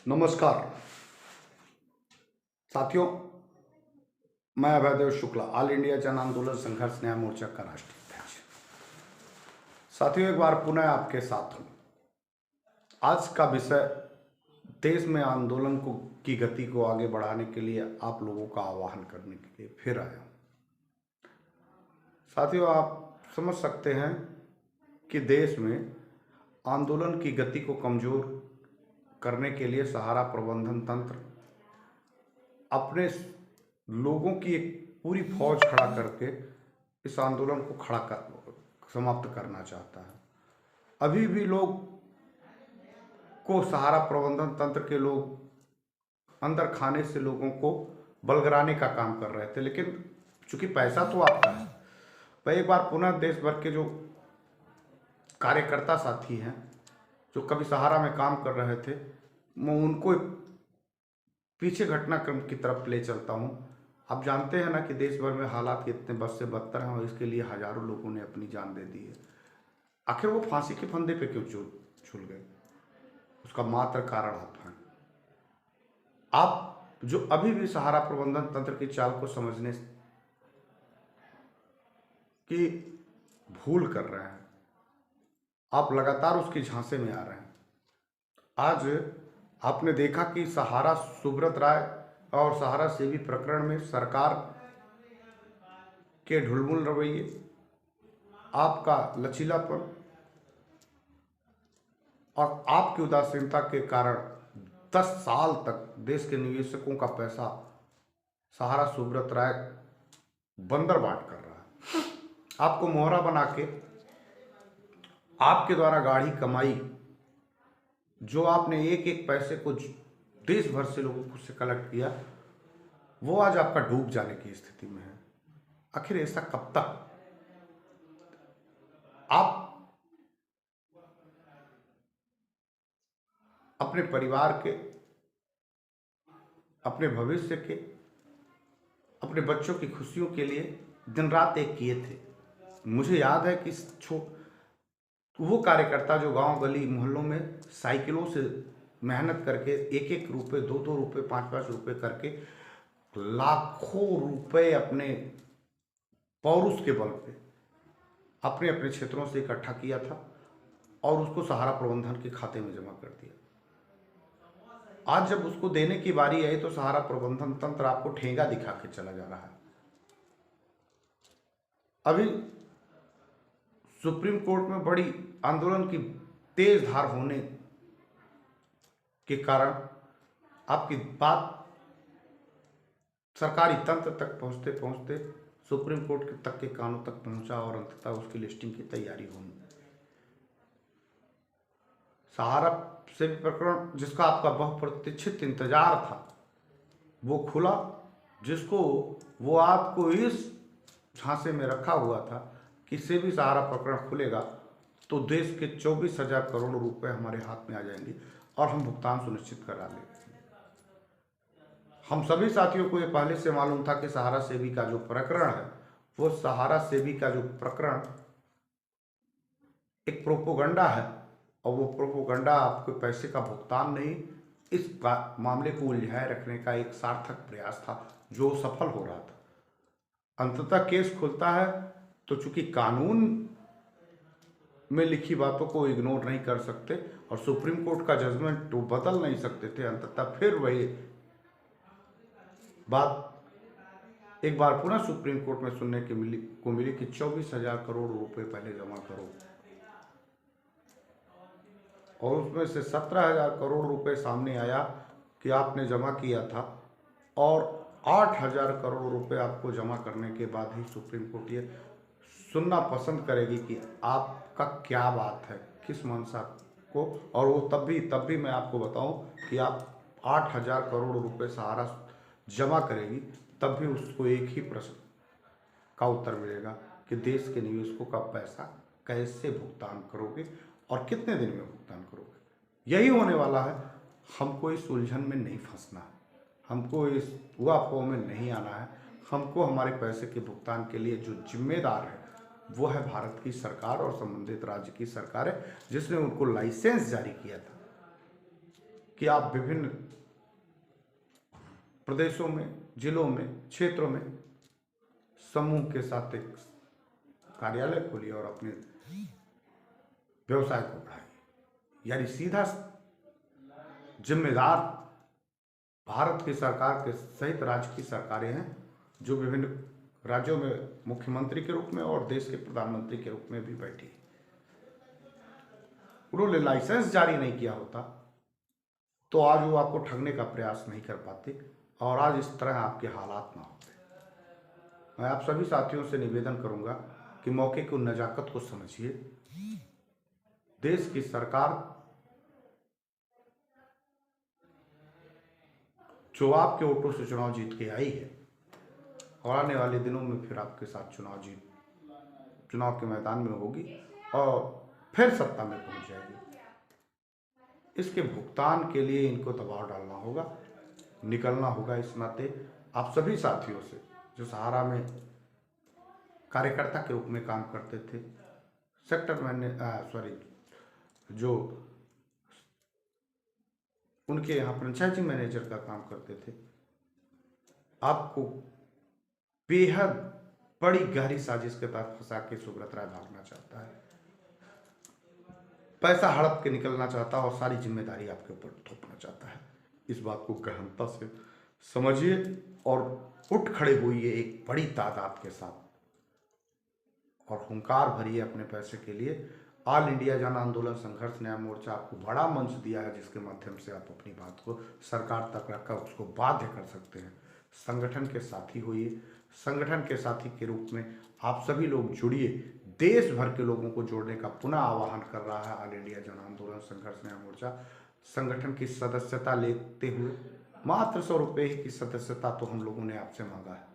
नमस्कार साथियों, मैं अभयदेव शुक्ला, ऑल इंडिया जन आंदोलन संघर्ष न्याय मोर्चा का राष्ट्रीय अध्यक्ष। साथियों, एक बार पुनः आपके साथ हूं। आज का विषय देश में आंदोलन की गति को आगे बढ़ाने के लिए आप लोगों का आह्वान करने के लिए फिर आया हूं। साथियों, आप समझ सकते हैं कि देश में आंदोलन की गति को कमजोर करने के लिए सहारा प्रबंधन तंत्र अपने लोगों की एक पूरी फौज खड़ा करके इस आंदोलन को समाप्त करना चाहता है। अभी भी लोग को सहारा प्रबंधन तंत्र के लोग अंदर खाने से लोगों को बलगराने का काम कर रहे थे, लेकिन चूंकि पैसा तो आपका है, वह एक बार पुनः देश भर के जो कार्यकर्ता साथी हैं जो कभी सहारा में काम कर रहे थे, मैं उनको पीछे घटनाक्रम की तरफ ले चलता हूं। आप जानते हैं ना कि देश भर में हालात कितने बद से बदतर हैं और इसके लिए हजारों लोगों ने अपनी जान दे दी है। आखिर वो फांसी के फंदे पे क्यों झूल गए? उसका मात्र कारण आप हैं। आप जो अभी भी सहारा प्रबंधन तंत्र की चाल को समझने की भूल कर रहे हैं, आप लगातार उसकी झांसे में आ रहे हैं। आज आपने देखा कि सहारा सुब्रत राय और सहारा सेवी प्रकरण में सरकार के ढुलमुल रवैये, आपका लचीलापन और आपकी उदासीनता के कारण 10 साल तक देश के निवेशकों का पैसा सहारा सुब्रत राय बंदर बांट कर रहा है। आपको मोहरा बना के आपके द्वारा गाढ़ी कमाई जो आपने एक एक पैसे को देश भर से लोगों से कलेक्ट किया, वो आज आपका डूब जाने की स्थिति में है। आखिर ऐसा कब तक? आप अपने परिवार के, अपने भविष्य के, अपने बच्चों की खुशियों के लिए दिन रात एक किए थे। मुझे याद है कि वो कार्यकर्ता जो गांव गली मोहल्लों में साइकिलों से मेहनत करके एक एक रुपए, दो दो रुपए, 5-5 रुपए करके लाखों रुपए अपने पौरुष के बल पे अपने अपने क्षेत्रों से इकट्ठा किया था और उसको सहारा प्रबंधन के खाते में जमा कर दिया। आज जब उसको देने की बारी आई तो सहारा प्रबंधन तंत्र आपको ठेंगा दिखा के चला जा रहा है। अभी सुप्रीम कोर्ट में बड़ी आंदोलन की तेज धार होने के कारण आपकी बात सरकारी तंत्र तक पहुंचते पहुंचते सुप्रीम कोर्ट तक के कानों तक पहुंचा और अंततः उसकी लिस्टिंग की तैयारी होनी। सहारा से प्रकरण जिसका आपका बहुप्रतीक्षित इंतजार था वो खुला, जिसको वो आपको इस झांसे में रखा हुआ था कि से भी सहारा प्रकरण खुलेगा तो देश के 24,000 करोड़ रुपए हमारे हाथ में आ जाएंगे और हम भुगतान सुनिश्चित करा लेंगे। हम सभी साथियों को ये पहले से मालूम था कि सहारा सेवी का जो प्रकरण है, वो सहारा सेवी का जो प्रकरण एक प्रोपोगंडा है और वो प्रोपोगंडा आपके पैसे का भुगतान नहीं, इस मामले को उलझाए रखने का एक सार्थक प्रयास था जो सफल हो रहा था। अंततः केस खुलता है तो चूंकि कानून में लिखी बातों को इग्नोर नहीं कर सकते और सुप्रीम कोर्ट का जजमेंट तो बदल नहीं सकते थे, अंततः फिर वही बात एक बार पुनः सुप्रीम कोर्ट में सुनने की मिली कि 24,000 करोड़ रुपए पहले जमा करो और उसमें से 17,000 करोड़ रुपए सामने आया कि आपने जमा किया था और 8,000 करोड़ रुपए आपको जमा करने के बाद ही सुप्रीम कोर्ट ये सुनना पसंद करेगी कि आपका क्या बात है, किस मंशा को। और वो तब भी मैं आपको बताऊं कि आप 8,000 करोड़ रुपए सहारा जमा करेगी, तब भी उसको एक ही प्रश्न का उत्तर मिलेगा कि देश के निवेशकों का पैसा कैसे भुगतान करोगे और कितने दिन में भुगतान करोगे। यही होने वाला है। हमको इस उलझन में नहीं फंसना है, हमको इस अफवाह में नहीं आना है। हमको हमारे पैसे के भुगतान के लिए जो जिम्मेदार है वो है भारत की सरकार और संबंधित राज्य की सरकार है, जिसने उनको लाइसेंस जारी किया था। कि आप विभिन्न प्रदेशों में, जिलों में, क्षेत्रों में समूह के साथ एक कार्यालय खोलिए और अपने व्यवसाय को बढ़ाइए। यानी सीधा जिम्मेदार भारत की सरकार के सहित राज्य की सरकारें हैं, जो विभिन्न राज्यों में मुख्यमंत्री के रूप में और देश के प्रधानमंत्री के रूप में भी बैठी। उन्होंने लाइसेंस जारी नहीं किया होता तो आज वो आपको ठगने का प्रयास नहीं कर पाते और आज इस तरह आपके हालात ना होते। मैं आप सभी साथियों से निवेदन करूंगा कि मौके की नजाकत को समझिए। देश की सरकार जो आपके वोटों से चुनाव जीत के आई है और आने वाले दिनों में फिर आपके साथ चुनाव के मैदान में होगी और फिर सत्ता में पहुंच जाएगी। इसके भुगतान के लिए इनको दबाव डालना होगा, निकलना होगा। इस नाते आप सभी साथियों से जो सहारा में कार्यकर्ता के रूप में काम करते थे, जो उनके यहाँ फ्रेंचाइजिंग मैनेजर का काम करते थे, आपको बेहद बड़ी गहरी साजिश के तहत फंसा के सुब्रत राय भागना चाहता है, पैसा हड़प के निकलना चाहता है और सारी जिम्मेदारी आपके ऊपर थोपना चाहता है। इस बात को गहनता से समझिए और उठ खड़े होइए एक बड़ी तादाद के साथ और हुंकार भरिए अपने पैसे के लिए। ऑल इंडिया जन आंदोलन संघर्ष न्याय मोर्चा आपको बड़ा मंच दिया है, जिसके माध्यम से आप अपनी बात को सरकार तक रखकर उसको बाध्य कर सकते हैं। संगठन के साथी होइए, संगठन के साथी के रूप में आप सभी लोग जुड़िए। देश भर के लोगों को जोड़ने का पुनः आह्वान कर रहा है ऑल इंडिया जन आंदोलन संघर्ष न्याय मोर्चा। संगठन की सदस्यता लेते हुए मात्र 100 रुपये की सदस्यता तो हम लोगों ने आपसे मांगा है।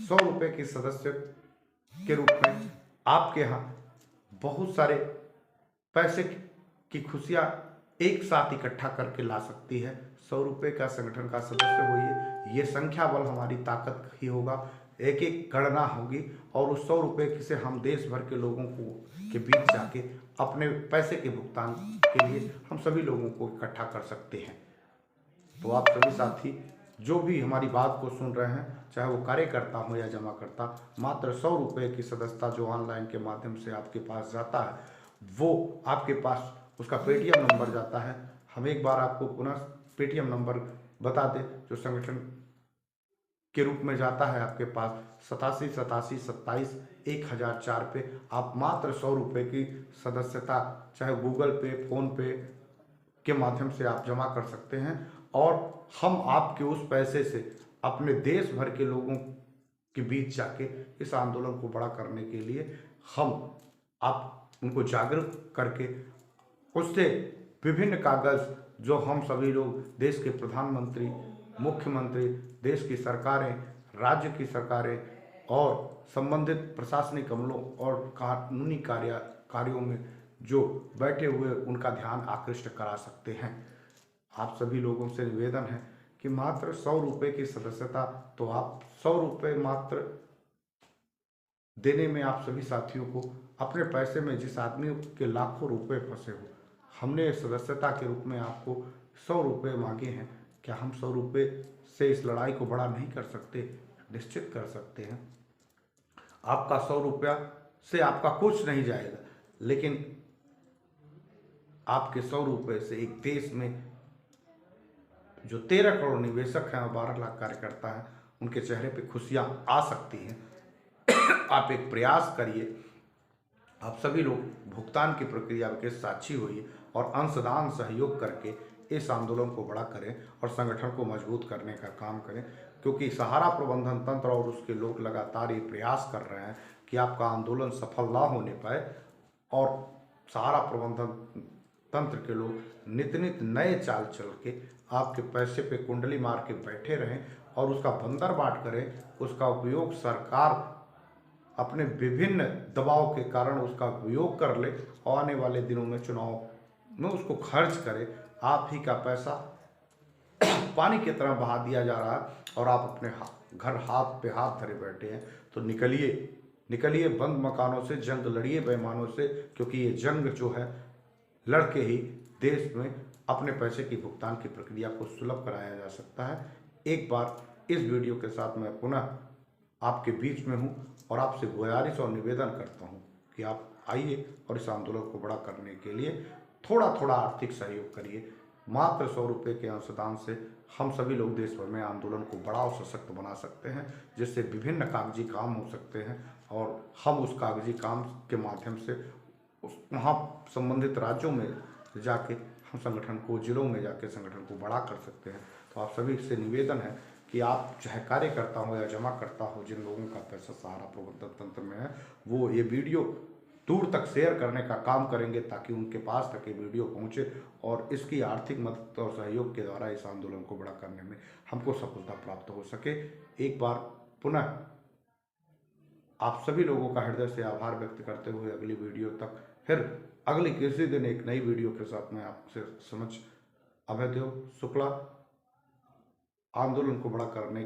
100 रुपये की सदस्य के रूप में आपके यहाँ बहुत सारे पैसे की खुशियाँ एक साथ इकट्ठा करके ला सकती है। 100 रुपये का संगठन का सदस्य होइए, ये संख्या बल हमारी ताकत ही होगा। एक एक गणना होगी और उस 100 रुपये से हम देश भर के लोगों को के बीच जाके अपने पैसे के भुगतान के लिए हम सभी लोगों को इकट्ठा कर सकते हैं। तो आप सभी साथी जो भी हमारी बात को सुन रहे हैं, चाहे वो कार्यकर्ता हो या जमा करता, मात्र 100 रुपये की सदस्यता जो ऑनलाइन के माध्यम से आपके पास जाता है, वो आपके पास उसका पेटीएम नंबर जाता है। हम एक बार आपको पुनः पेटीएम नंबर बता दें जो संगठन के रूप में जाता है आपके पास 8787271004 पे। आप मात्र 100 रुपये की सदस्यता चाहे गूगल पे, फोन पे के माध्यम से आप जमा कर सकते हैं और हम आपके उस पैसे से अपने देश भर के लोगों के बीच जाके इस आंदोलन को बड़ा करने के लिए आप उनको जागरूक करके उससे विभिन्न कागज जो हम सभी लोग देश के प्रधानमंत्री, मुख्यमंत्री, देश की सरकारें, राज्य की सरकारें और संबंधित प्रशासनिक अमलों और कानूनी कार्यों में जो बैठे हुए उनका ध्यान आकृष्ट करा सकते हैं। आप सभी लोगों से निवेदन है कि मात्र 100 रुपये की सदस्यता, तो आप 100 रुपये मात्र देने में आप सभी साथियों को अपने पैसे में जिस आदमी के लाखों रुपए फंसे हो, हमने सदस्यता के रूप में आपको 100 रुपये मांगे हैं। क्या हम 100 रुपये से इस लड़ाई को बड़ा नहीं कर सकते? निश्चित कर सकते हैं। आपका 100 रुपया से आपका कुछ नहीं जाएगा, लेकिन आपके 100 रुपये से एक देश में जो 13 करोड़ निवेशक हैं और 12 लाख कार्यकर्ता हैं, उनके चेहरे पे खुशियां आ सकती हैं। आप एक प्रयास करिए, आप सभी लोग भुगतान की प्रक्रिया के साक्षी होइए और अंशदान सहयोग करके इस आंदोलन को बड़ा करें और संगठन को मजबूत करने का काम करें, क्योंकि सहारा प्रबंधन तंत्र और उसके लोग लगातार ये प्रयास कर रहे हैं कि आपका आंदोलन सफल ना होने पाए और सहारा प्रबंधन तंत्र के लोग नित नित नए चाल चल के आपके पैसे पे कुंडली मार के बैठे रहें और उसका बंदर बाट करें। उसका उपयोग सरकार अपने विभिन्न दबाव के कारण उसका उपयोग कर ले और आने वाले दिनों में चुनाव में उसको खर्च करे। आप ही का पैसा पानी की तरह बहा दिया जा रहा है और आप अपने घर हाथ पे हाथ धरे बैठे हैं। तो निकलिए बंद मकानों से, जंग लड़िए बेईमानों से, क्योंकि ये जंग जो है लड़के ही देश में अपने पैसे की भुगतान की प्रक्रिया को सुलभ कराया जा सकता है। एक बार इस वीडियो के साथ मैं पुनः आपके बीच में हूँ और आपसे गुजारिश और निवेदन करता हूँ कि आप आइए और इस आंदोलन को बड़ा करने के लिए थोड़ा थोड़ा आर्थिक सहयोग करिए। मात्र 100 रुपये के अंशदान से हम सभी लोग देश भर में आंदोलन को बड़ा और सशक्त बना सकते हैं, जिससे विभिन्न कागजी काम हो सकते हैं और हम उस कागजी काम के माध्यम से वहाँ संबंधित राज्यों में जाके हम संगठन को, जिलों में जाके संगठन को बड़ा कर सकते हैं। तो आप सभी से निवेदन है कि आप चाहे कार्यकर्ता हो या जमा करता हो, जिन लोगों का पैसा सहारा प्रबंधन तंत्र में है, वो ये वीडियो दूर तक शेयर करने का काम करेंगे ताकि उनके पास तक ये वीडियो पहुंचे और इसकी आर्थिक मदद और सहयोग के द्वारा इस आंदोलन को बड़ा करने में हमको सफलता प्राप्त हो सके। एक बार पुनः आप सभी लोगों का हृदय से आभार व्यक्त करते हुए अगली वीडियो तक, फिर अगली किसी दिन एक नई वीडियो के साथ मैं आपसे समझ अभयदेव शुक्ला आंदोलन को बड़ा करने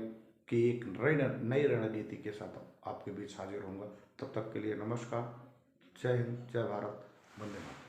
की एक नई रणनीति के साथ आपके बीच हाजिर होऊंगा। तब तक के लिए नमस्कार, जय हिंद, जय भारत, वंदे मातरम।